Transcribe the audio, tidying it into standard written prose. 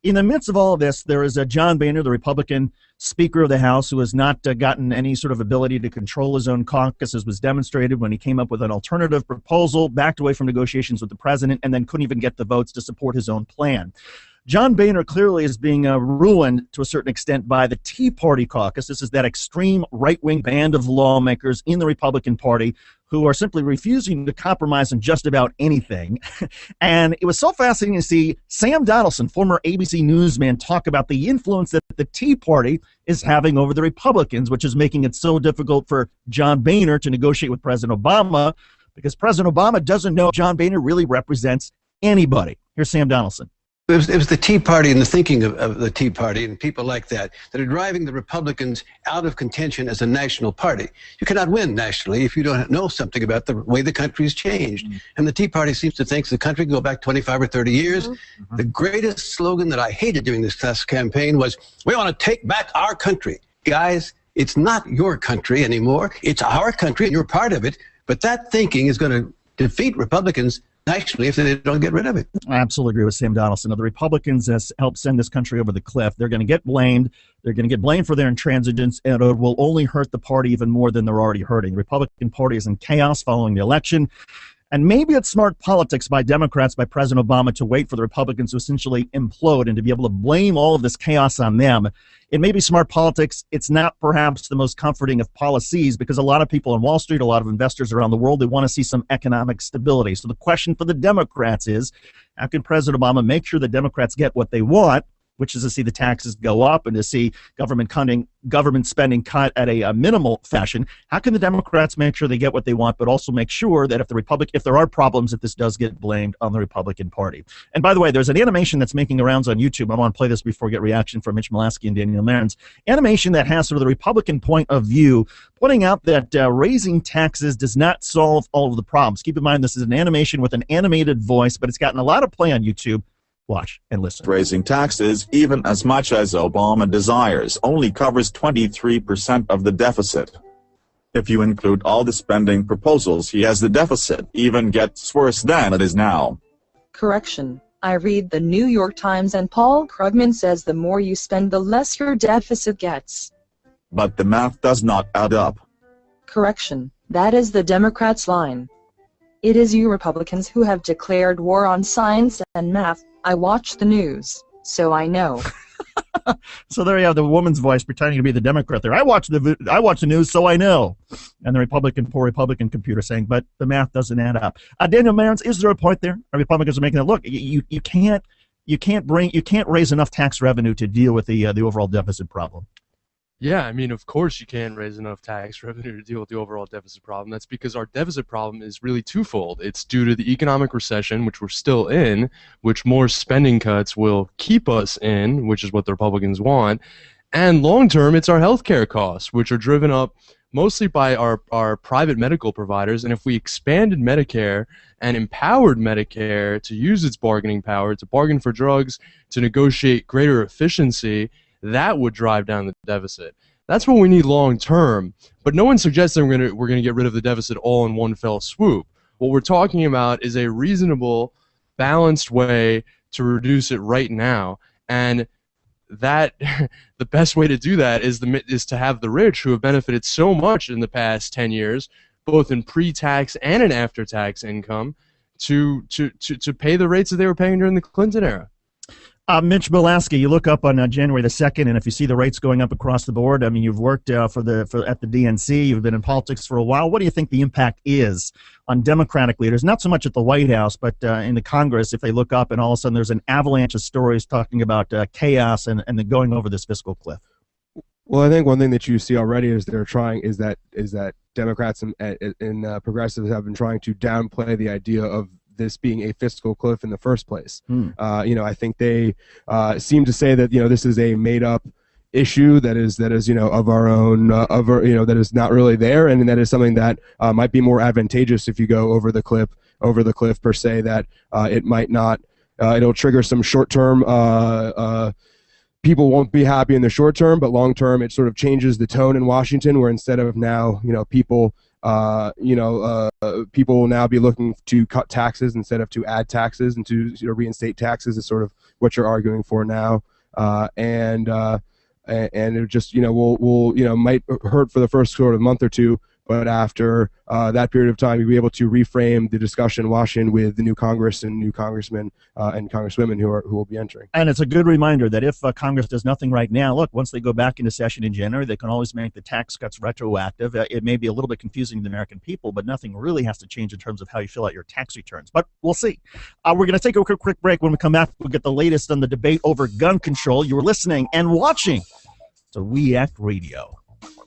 In the midst of all of this, there is John Boehner, the Republican Speaker of the House, who has not gotten any sort of ability to control his own caucus, as was demonstrated when he came up with an alternative proposal, backed away from negotiations with the president, and then couldn't even get the votes to support his own plan. John Boehner clearly is being ruined to a certain extent by the Tea Party caucus. This is that extreme right-wing band of lawmakers in the Republican Party who are simply refusing to compromise on just about anything. And it was so fascinating to see Sam Donaldson, former ABC newsman, talk about the influence that the Tea Party is having over the Republicans, which is making it so difficult for John Boehner to negotiate with President Obama, because President Obama doesn't know if John Boehner really represents anybody. Here's Sam Donaldson. It was the Tea Party and the thinking of the Tea Party and people like that are driving the Republicans out of contention as a national party. You cannot win nationally if you don't know something about the way the country's changed. And the Tea Party seems to think the country can go back 25 or 30 years. The greatest slogan that I hated during this last campaign was, "We want to take back our country." Guys, it's not your country anymore. It's our country, and you're part of it. But that thinking is going to defeat Republicans nationally if they don't get rid of it. I absolutely agree with Sam Donaldson. The Republicans helped send this country over the cliff. They're going to get blamed. They're going to get blamed for their intransigence, and it will only hurt the party even more than they're already hurting. The Republican Party is in chaos following the election. And maybe it's smart politics by Democrats, by President Obama, to wait for the Republicans to essentially implode and to be able to blame all of this chaos on them. It may be smart politics. It's not perhaps the most comforting of policies, because a lot of people on Wall Street, a lot of investors around the world, they want to see some economic stability. So the question for the Democrats is, how can President Obama make sure the Democrats get what they want, which is to see the taxes go up and to see government spending cut at a minimal fashion? How can the Democrats make sure they get what they want, but also make sure that if there are problems, that this does get blamed on the Republican Party? And by the way, there's an animation that's making the rounds on YouTube. I want to play this before we get reaction from Mitch Mulaski and Daniel Marins. Animation that has sort of the Republican point of view, pointing out that raising taxes does not solve all of the problems. Keep in mind, this is an animation with an animated voice, but it's gotten a lot of play on YouTube. Watch and listen. Raising taxes, even as much as Obama desires, only covers 23% of the deficit. If you include all the spending proposals he has, the deficit even gets worse than it is now. Correction. I read the New York Times and Paul Krugman says the more you spend, the less your deficit gets. But the math does not add up. Correction. That is the Democrats' line. It is you Republicans who have declared war on science and math. I watch the news, so I know. So there you have the woman's voice pretending to be the Democrat there. I watch the news, so I know. And the poor Republican computer saying, but the math doesn't add up. Daniel Marins, is there a point there? Our Republicans are making it look. You can't raise enough tax revenue to deal with the overall deficit problem. Yeah, I mean, of course you can't raise enough tax revenue to deal with the overall deficit problem. That's because our deficit problem is really twofold. It's due to the economic recession, which we're still in, which more spending cuts will keep us in, which is what the Republicans want. And long-term, it's our healthcare costs, which are driven up mostly by our private medical providers. And if we expanded Medicare and empowered Medicare to use its bargaining power, to bargain for drugs, to negotiate greater efficiency, that would drive down the deficit. That's what we need long term. But no one's suggesting we're going to get rid of the deficit all in one fell swoop. What we're talking about is a reasonable, balanced way to reduce it right now. And that the best way to do that is to have the rich, who have benefited so much in the past 10 years, both in pre-tax and in after-tax income, to pay the rates that they were paying during the Clinton era. Mitch Mulaski, you look up on January the 2nd, and if you see the rates going up across the board, I mean, you've worked at the DNC, you've been in politics for a while. What do you think the impact is on Democratic leaders, not so much at the White House, but in the Congress, if they look up and all of a sudden there's an avalanche of stories talking about chaos and then going over this fiscal cliff? Well, I think one thing that you see already is that Democrats and progressives have been trying to downplay the idea of this being a fiscal cliff in the first place. I think they seem to say that this is a made-up issue that is of our own that is not really there, and that is something that might be more advantageous if you go over the cliff per se. That it might not. It'll trigger some short-term. People won't be happy in the short term, but long term, it sort of changes the tone in Washington, where instead of now people people will now be looking to cut taxes instead of to add taxes and to reinstate taxes is sort of what you're arguing for now. And it just will might hurt for the first sort of month or two, but after that period of time, you'll be able to reframe the discussion in Washington with the new Congress and new congressmen and congresswomen who will be entering. And it's a good reminder that if Congress does nothing right now, look, once they go back into session in January, they can always make the tax cuts retroactive. It may be a little bit confusing to the American people, but nothing really has to change in terms of how you fill out your tax returns. But we'll see. We're going to take a quick break. When we come back, we'll get the latest on the debate over gun control. You were listening and watching to React Radio.